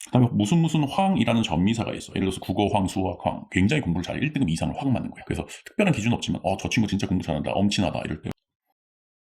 그다음에 무슨 황이라는 전미사가 있어. 예를 들어서 국어 황, 수학 황. 굉장히 공부를 잘해. 1등급 이상을 확 맞는 거야. 그래서 특별한 기준은 없지만 저 친구 진짜 공부 잘한다. 엄친하다. 이럴 때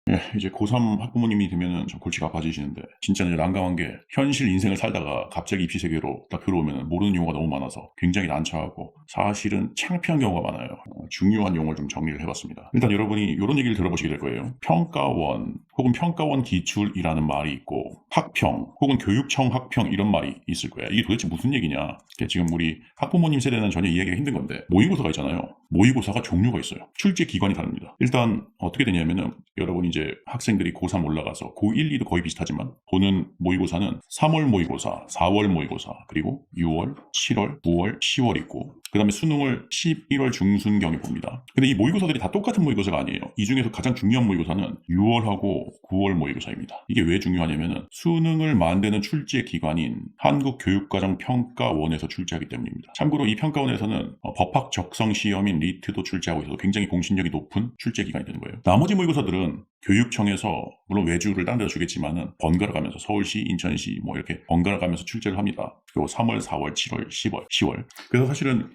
예, 이제 고3 학부모님이 되면은 좀 골치가 아파지시는데, 진짜 이제 난감한 게, 현실 인생을 살다가 갑자기 입시 세계로 딱 들어오면 모르는 용어가 너무 많아서 굉장히 난처하고 사실은 창피한 경우가 많아요. 중요한 용어를 좀 정리를 해봤습니다. 일단 여러분이 이런 얘기를 들어보시게 될 거예요. 평가원 혹은 평가원 기출이라는 말이 있고, 학평 혹은 교육청 학평 이런 말이 있을 거야. 이게 도대체 무슨 얘기냐? 지금 우리 학부모님 세대는 전혀 이해하기가 힘든 건데, 모의고사가 있잖아요. 모의고사가 종류가 있어요. 출제 기관이 다릅니다. 일단 어떻게 되냐면은, 여러분이 이제 학생들이 고3 올라가서 고1, 2도 거의 비슷하지만 보는 모의고사는 3월 모의고사, 4월 모의고사, 그리고 6월, 7월, 9월, 10월 있고, 그 다음에 수능을 11월 중순경에 봅니다. 근데 이 모의고사들이 다 똑같은 모의고사가 아니에요. 이 중에서 가장 중요한 모의고사는 6월하고 9월 모의고사입니다. 이게 왜 중요하냐면은 수능을 만드는 출제 기관인 한국교육과정평가원에서 출제하기 때문입니다. 참고로 이 평가원에서는 법학 적성 시험인 리트도 출제하고 있어서 굉장히 공신력이 높은 출제 기관이 되는 거예요. 나머지 모의고사들은 교육청에서 물론 외주를 딴 데다 주겠지만은 번갈아 가면서 서울시, 인천시 뭐 이렇게 번갈아 가면서 출제를 합니다. 그리고 3월, 4월, 7월, 10월, 10월. 그래서 사실은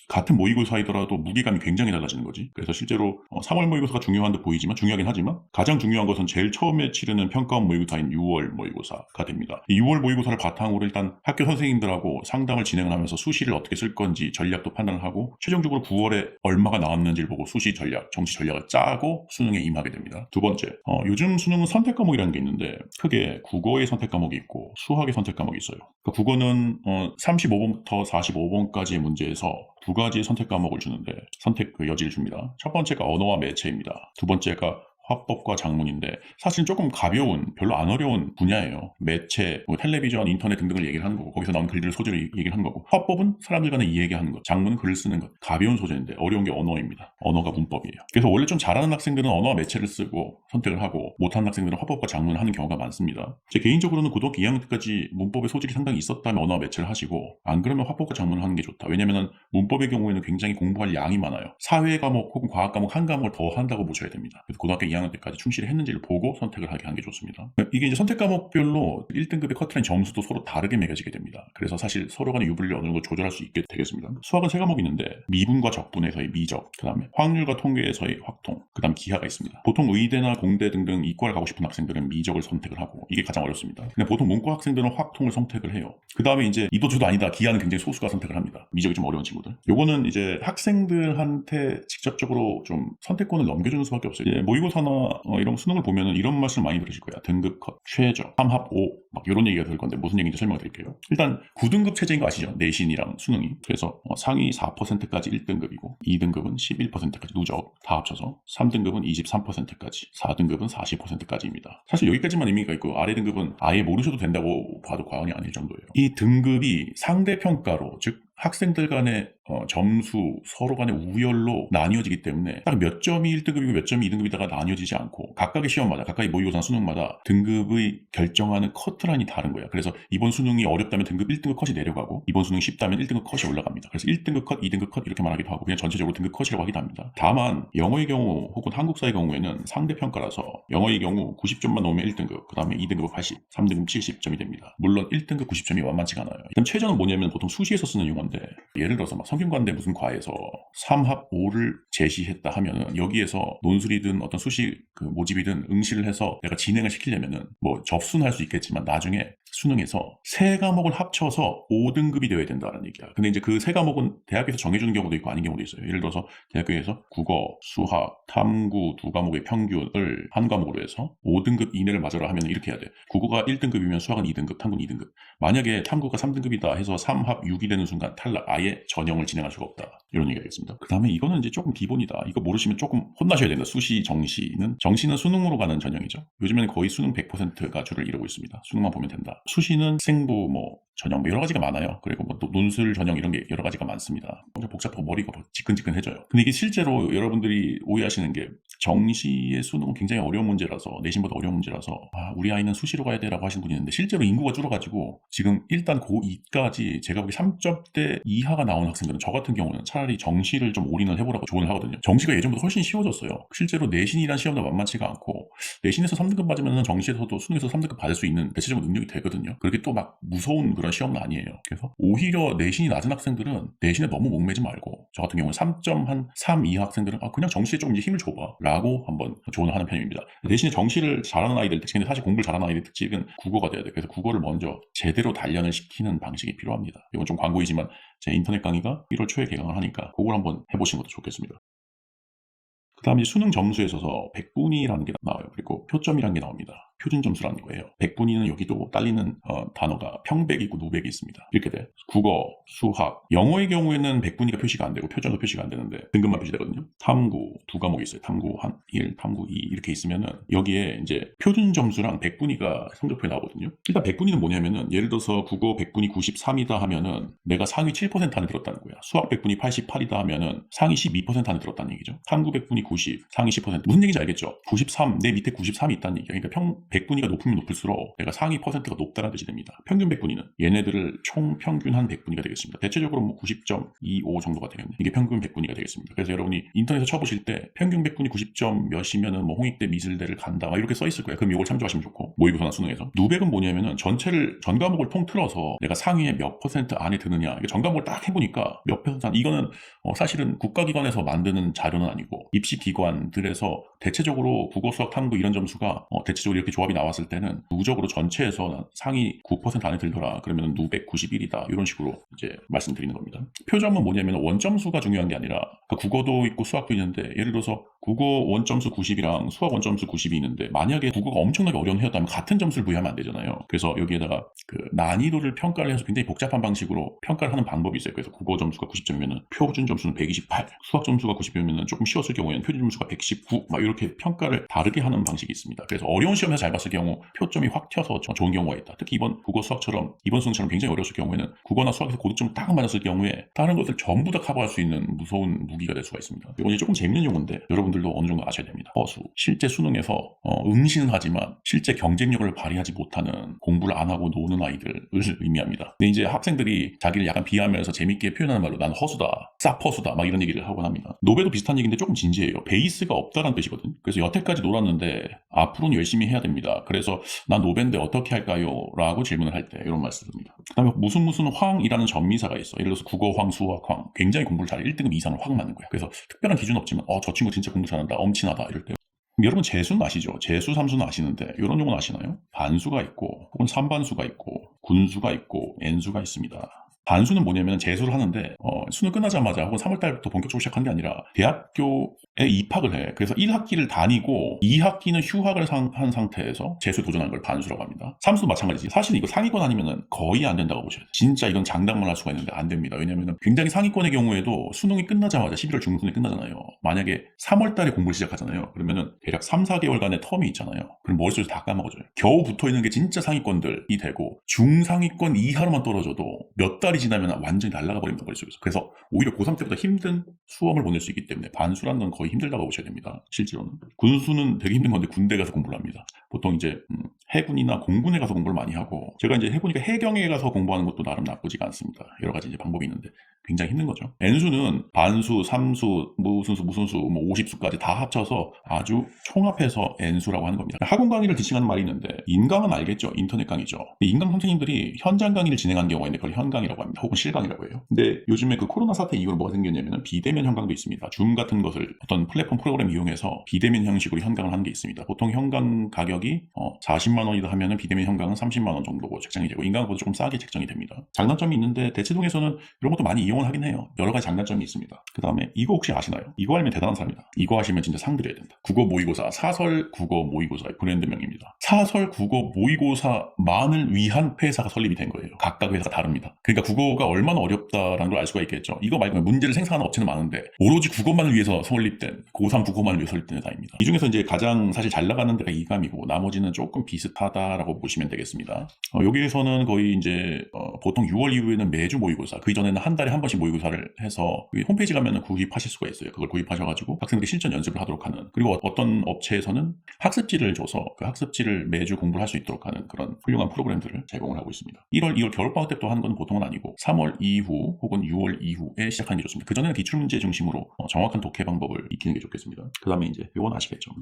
같은 모의고사이더라도 무게감이 굉장히 달라지는 거지. 그래서 실제로 3월 모의고사가 중요한 듯 보이지만 중요하긴 하지만 가장 중요한 것은 제일 처음에 치르는 평가원 모의고사인 6월 모의고사가 됩니다. 이 6월 모의고사를 바탕으로 일단 학교 선생님들하고 상담을 진행을 하면서 수시를 어떻게 쓸 건지 전략도 판단을 하고 최종적으로 9월에 얼마가 나왔는지를 보고 수시 전략, 정시 전략을 짜고 수능에 임하게 됩니다. 두 번째, 요즘 수능은 선택 과목이라는 게 있는데 크게 국어의 선택 과목이 있고 수학의 선택 과목이 있어요. 그러니까 국어는 35번부터 45번까지의 문제에서 두 가지의 선택 과목을 주는데 선택 여지를 줍니다. 첫 번째가 언어와 매체입니다. 두 번째가 화법과 작문인데 사실 조금 가벼운, 별로 안 어려운 분야예요. 매체, 텔레비전, 인터넷 등등을 얘기를 하는 거고 거기서 나온 글들 소재를 얘기를 하는 거고 화법은 사람들 간에 이야기하는 것, 작문은 글을 쓰는 것. 가벼운 소재인데 어려운 게 언어입니다. 언어가 문법이에요. 그래서 원래 좀 잘하는 학생들은 언어와 매체를 쓰고 선택을 하고 못하는 학생들은 화법과 작문을 하는 경우가 많습니다. 제 개인적으로는 고등학교 2학년 때까지 문법의 소질이 상당히 있었다면 언어와 매체를 하시고 안 그러면 화법과 작문을 하는 게 좋다. 왜냐하면 문법의 경우에는 굉장히 공부할 양이 많아요. 사회 과목 혹은 과학 과목 한 과목을 더 한다고 보셔야 됩니다. 그래서 고등학교 2학년 때까지 충실히 했는지를 보고 선택을 하게 하는 게 좋습니다. 이게 이제 선택 과목별로 1등급의 커트라인 점수도 서로 다르게 매겨지게 됩니다. 그래서 사실 서로 간의 유불리를 어느 정도 조절할 수 있게 되겠습니다. 수학은 세 과목이 있는데 미분과 적분에서의 미적, 그 다음에 확률과 통계에서의 확통, 그 다음 기하가 있습니다. 보통 의대나 공대 등등 이과를 가고 싶은 학생들은 미적을 선택을 하고 이게 가장 어렵습니다. 근데 보통 문과 학생들은 확통을 선택을 해요. 그 다음에 이제 이도저도 아니다. 기하는 굉장히 소수가 선택을 합니다. 미적이 좀 어려운 친구들. 요거는 이제 학생들한테 직접적으로 좀 선택권을 넘겨주는 수밖에 없어요. 이제 모의고사나 이런 수능을 보면은 이런 말씀 많이 들으실 거야. 등급 컷, 최저, 3합 5, 막 이런 얘기가 들 건데 무슨 얘기인지 설명을 드릴게요. 일단 9등급 체제인 거 아시죠? 내신이랑 수능이. 그래서 상위 4%까지 1등급이고 2등급은 11%까지 누적 다 합쳐서 3등급은 23%까지 4등급은 40%까지입니다. 사실 여기까지만 의미가 있고 아래 등급은 아예 모르셔도 된다고 봐도 과언이 아닐 정도예요. 이 등급이 상대평가로 즉 학생들 간의 점수 서로 간의 우열로 나뉘어지기 때문에 딱 몇 점이 1등급이고 몇 점이 2등급이다가 나뉘어지지 않고 각각의 시험마다 각각의 모의고사 수능마다 등급의 결정하는 커트라인이 다른 거예요. 그래서 이번 수능이 어렵다면 등급 1등급 컷이 내려가고 이번 수능이 쉽다면 1등급 컷이 올라갑니다. 그래서 1등급 컷, 2등급 컷 이렇게 말하기도 하고 그냥 전체적으로 등급 컷이라고 하기도 합니다. 다만 영어의 경우 혹은 한국사의 경우에는 상대평가라서 영어의 경우 90점만 넘으면 1등급, 그 다음에 2등급은 80, 3등급 70점이 됩니다. 물론 1등급 90점이 만만치가 않아요. 일단 최저는 뭐냐면 보통 수시에서 쓰는 용어인데 예를 들어서 막 성균관대 무슨 과에서 3합 5를 제시했다 하면은 여기에서 논술이든 어떤 수시 모집이든 응시를 해서 내가 진행을 시키려면은 뭐 접수는 할 수 있겠지만 나중에 수능에서 세 과목을 합쳐서 5등급이 되어야 된다는 얘기야. 근데 이제 그 세 과목은 대학에서 정해주는 경우도 있고 아닌 경우도 있어요. 예를 들어서 대학교에서 국어, 수학, 탐구 두 과목의 평균을 한 과목으로 해서 5등급 이내를 맞아라 하면 이렇게 해야 돼. 국어가 1등급이면 수학은 2등급, 탐구는 2등급. 만약에 탐구가 3등급이다 해서 3합 6이 되는 순간 탈락, 아예 전형을 진행할 수가 없다. 이런 얘기가 있습니다. 그 다음에 이거는 이제 조금 기본이다. 이거 모르시면 조금 혼나셔야 된다. 수시, 정시는 수능으로 가는 전형이죠. 요즘에는 거의 수능 100%가 줄을 이루고 있습니다. 수능만 보면 된다. 수시는 생부, 전형 여러 가지가 많아요. 그리고 또 논술 전형 이런 게 여러 가지가 많습니다. 엄청 복잡하고 머리가 지끈지끈해져요. 근데 이게 실제로 여러분들이 오해하시는 게 정시의 수능은 굉장히 어려운 문제라서 내신보다 어려운 문제라서 우리 아이는 수시로 가야 돼라고 하시는 분이 있는데 실제로 인구가 줄어가지고 지금 일단 고2까지 제가 보기 3점대 이하가 나온 학생들은 저 같은 경우는 차라리 정시를 좀 올인을 해보라고 조언을 하거든요. 정시가 예전보다 훨씬 쉬워졌어요. 실제로 내신이란 시험도 만만치가 않고 내신에서 3등급 맞으면 정시에서도 수능에서 3등급 받을 수 있는 대체적인 능력이 되거든요. 그렇게 또 막 무서운 그런 시험은 아니에요. 그래서 오히려 내신이 낮은 학생들은 내신에 너무 목매지 말고, 저 같은 경우는 3.3 이하 학생들은 그냥 정시에 조금 이제 힘을 줘봐 라고 한번 조언을 하는 편입니다. 대신에 정시를 잘하는 아이들 특징인데, 사실 공부를 잘하는 아이들 특징은 국어가 돼야 돼요. 그래서 국어를 먼저 제대로 단련을 시키는 방식이 필요합니다. 이건 좀 광고이지만 제 인터넷 강의가 1월 초에 개강을 하니까 그걸 한번 해보시는 것도 좋겠습니다. 그 다음에 수능 점수에 있어서 백분위라는 게 나와요. 그리고 표점이라는 게 나옵니다. 표준 점수라는 거예요. 백분위는 여기도 딸리는 단어가 평백이 있고 누백이 있습니다. 이렇게 돼. 국어, 수학, 영어의 경우에는 백분위가 표시가 안 되고 표점도 표시가 안 되는데 등급만 표시되거든요. 탐구 두 과목이 있어요. 탐구 1, 탐구 2 이렇게 있으면은 여기에 이제 표준 점수랑 백분위가 성적표에 나오거든요. 일단 백분위는 뭐냐면은, 예를 들어서 국어 백분위 93이다 하면은 내가 상위 7% 안에 들었다는 거야. 수학 백분위 88이다 하면은 상위 12% 안에 들었다는 얘기죠. 탐구 백분위 90, 상위 10%. 무슨 얘기인지 알겠죠? 93, 내 밑에 93이 있다는 얘기야. 그러니까 백분위가 높으면 높을수록 내가 상위 퍼센트가 높다는 뜻이 됩니다. 평균 백분위는 얘네들을 총 평균한 백분위가 되겠습니다. 대체적으로 뭐 90.25 정도가 되겠네. 이게 평균 백분위가 되겠습니다. 그래서 여러분이 인터넷에 쳐보실 때 평균 백분위 90점 몇이면은 뭐 홍익대 미술대를 간다 막 이렇게 써 있을 거예요. 그럼 이걸 참조하시면 좋고, 모의고사나 수능에서. 누백은 뭐냐면은 전 과목을 통틀어서 내가 상위에 몇 퍼센트 안에 드느냐. 전 과목을 딱 해보니까 몇 퍼센트 안. 이거는 사실은 국가기관에서 만드는 자료는 아니고 입시기관들에서 대체적으로 국어, 수학, 탐구 이런 점수가 대체적으로 이렇게 조합이 나왔을 때는 누적으로 전체에서 상위 9% 안에 들더라. 그러면 누백 91이다. 이런 식으로 이제 말씀드리는 겁니다. 표점은 뭐냐면 원점수가 중요한 게 아니라, 국어도 있고 수학도 있는데, 예를 들어서 국어 원점수 90이랑 수학 원점수 90이 있는데, 만약에 국어가 엄청나게 어려운 해였다면 같은 점수를 부여하면 안 되잖아요. 그래서 여기에다가 그 난이도를 평가를 해서 굉장히 복잡한 방식으로 평가를 하는 방법이 있어요. 그래서 국어 점수가 90점이면 표준 점수는 128, 수학 점수가 90이면 조금 쉬웠을 경우에는 표준 점수가 119, 막 이렇게 평가를 다르게 하는 방식이 있습니다. 그래서 어려운 시험에서 잘 봤을 경우 표점이 확 튀어서 좋은 경우가 있다. 특히 이번 국어 수학처럼, 이번 수능처럼 굉장히 어려웠을 경우에는 국어나 수학에서 고득점을 딱 맞았을 경우에 다른 것을 전부 다 커버할 수 있는 무서운 무기가 될 수가 있습니다. 이건 조금 재밌는 용어인데 여러분들도 어느 정도 아셔야 됩니다. 허수, 실제 수능에서 응시는 하지만 실제 경쟁력을 발휘하지 못하는, 공부를 안 하고 노는 아이들을 의미합니다. 근데 이제 학생들이 자기를 약간 비하하면서 재밌게 표현하는 말로 난 허수다, 쌉허수다 막 이런 얘기를 하곤 합니다. 노베도 비슷한 얘기인데 조금 진지해요. 베이스가 없다는 뜻이거든요. 그래서 여태까지 놀았는데 앞으로는 열심히 해야 됩니다. 그래서 난 노베인데 어떻게 할까요? 라고 질문을 할 때 이런 말씀입니다. 그 다음에 무슨 황이라는 전미사가 있어. 예를 들어서 국어 황, 수학 황, 굉장히 공부를 잘해. 1등급 이상을 확 맞는 거야. 그래서 특별한 기준 없지만 저 친구 진짜 공부 잘한다, 엄친하다 이럴 때. 여러분 재수는 아시죠? 재수, 삼수는 아시는데 이런 용어는 아시나요? 반수가 있고, 혹은 삼반수가 있고, 군수가 있고, N수가 있습니다. 반수는 뭐냐면 재수를 하는데 수능 끝나자마자 혹은 3월달부터 본격적으로 시작한 게 아니라 대학교에 입학을 해. 그래서 1학기를 다니고 2학기는 휴학을 한 상태에서 재수에 도전하는 걸 반수라고 합니다. 삼수도 마찬가지지. 사실 이거 상위권 아니면 거의 안 된다고 보셔야 돼요. 진짜 이건 장담만 할 수가 있는데 안 됩니다. 왜냐면 굉장히 상위권의 경우에도 수능이 끝나자마자 11월 중순에 끝나잖아요. 만약에 3월달에 공부를 시작하잖아요. 그러면은 대략 3, 4개월간의 텀이 있잖아요. 그럼 머릿속에서 다 까먹어져요. 겨우 붙어있는 게 진짜 상위권들이 되고, 중상위권 이하로만 떨어져도 몇 달이 지나면 완전히 날아가 버립니다, 머릿속에서. 그래서 오히려 고3 때보다 힘든 수험을 보낼 수 있기 때문에 반수라는 건 거의 힘들다고 보셔야 됩니다. 실제로는. 군수는 되게 힘든 건데 군대 가서 공부를 합니다. 보통 이제 해군이나 공군에 가서 공부를 많이 하고, 제가 이제 해보니까 해경에 가서 공부하는 것도 나름 나쁘지가 않습니다. 여러 가지 이제 방법이 있는데 굉장히 힘든 거죠. N수는 반수, 삼수, 무슨 수, 뭐 50수까지 다 합쳐서 아주 총합해서 N수라고 하는 겁니다. 학원 강의를 지칭하는 말이 있는데, 인강은 알겠죠? 인터넷 강의죠. 인강 선생님들이 현장 강의를 진행하는 경우가 있는데 그걸 현강이라고 합니다. 혹은 실강이라고 해요. 근데 요즘에 그 코로나 사태 이후로 뭐가 생겼냐면 비대면 현강도 있습니다. 줌 같은 것을 어떤 플랫폼 프로그램 이용해서 비대면 형식으로 현강을 하는 게 있습니다. 보통 현강 가격이 40만 원이다 하면은 비대면 현강은 30만 원 정도고 책정이 되고, 인강보다 조금 싸게 책정이 됩니다. 장단점이 있는데 대치동에서는 이런 것도 많이 이용을 하긴 해요. 여러 가지 장단점이 있습니다. 그 다음에 이거 혹시 아시나요? 이거 알면 대단한 사람이다. 이거 하시면 진짜 상 드려야 된다. 국어 모의고사, 사설 국어 모의고사의 브랜드명입니다. 사설 국어 모의고사만을 위한 회사가 설립이 된 거예요. 각각 회사가 다릅니다. 그러니까 국어가 얼마나 어렵다라는 걸 알 수가 있겠죠. 이거 말고 문제를 생산하는 업체는 많은데 오로지 국어만을 위해서 설립된, 고3 국어만을 위해서 설립된 회사입니다. 이 중에서 이제 가장 사실 잘 나가는 데가 이감이고 나머지는 조금 비슷하다라고 보시면 되겠습니다. 여기에서는 거의 이제 보통 6월 이후에는 매주 모의고사, 그 이전에는 한 달에 한 번씩 모의고사를 해서 홈페이지 가면 구입하실 수가 있어요. 그걸 구입하셔가지고 학생들이 실전 연습을 하도록 하는, 그리고 어떤 업체에서는 학습지를 줘서 그 학습지를 매주 공부를 할 수 있도록 하는 그런 훌륭한 프로그램들을 제공을 하고 있습니다. 1월, 2월 겨울방학 때부터 하는 건 보통은 아니고 3월 이후 혹은 6월 이후에 시작하는 게 좋습니다. 그전에는 기출문제 중심으로 정확한 독해 방법을 익히는 게 좋겠습니다. 그 다음에 이제 이건 아시겠죠?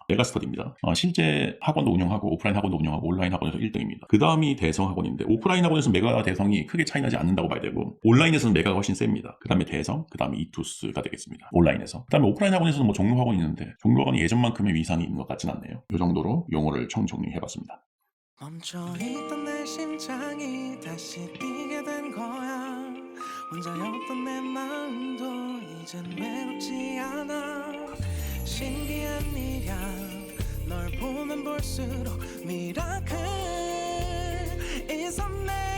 메가스터디입니다. 실제 학원도 운영하고 오프라인 학원도 운영하고 온라인 학원에서 1등입니다. 그 다음이 대성 학원인데, 오프라인 학원에서는 메가 대성이 크게 차이 나지 않는다고 봐야 되고, 온라인에서는 메가가 훨씬 셉니다. 그 다음에 대성, 그 다음에 이투스가 되겠습니다. 온라인에서. 그 다음에 오프라인 학원에서는 뭐 종로 학원이 있는데 종로 학원이 예전만큼의 위상이 있는 것 같진 않네요. 이 정도로 용어를 정리해봤습니다. 멈춰있던 내 심장이 다시 뛰게 된 거야. 혼자였던 내 마음도 이젠 외롭지 않아. 신기한 일이야, 널 보면 볼수록 미라클 is a man.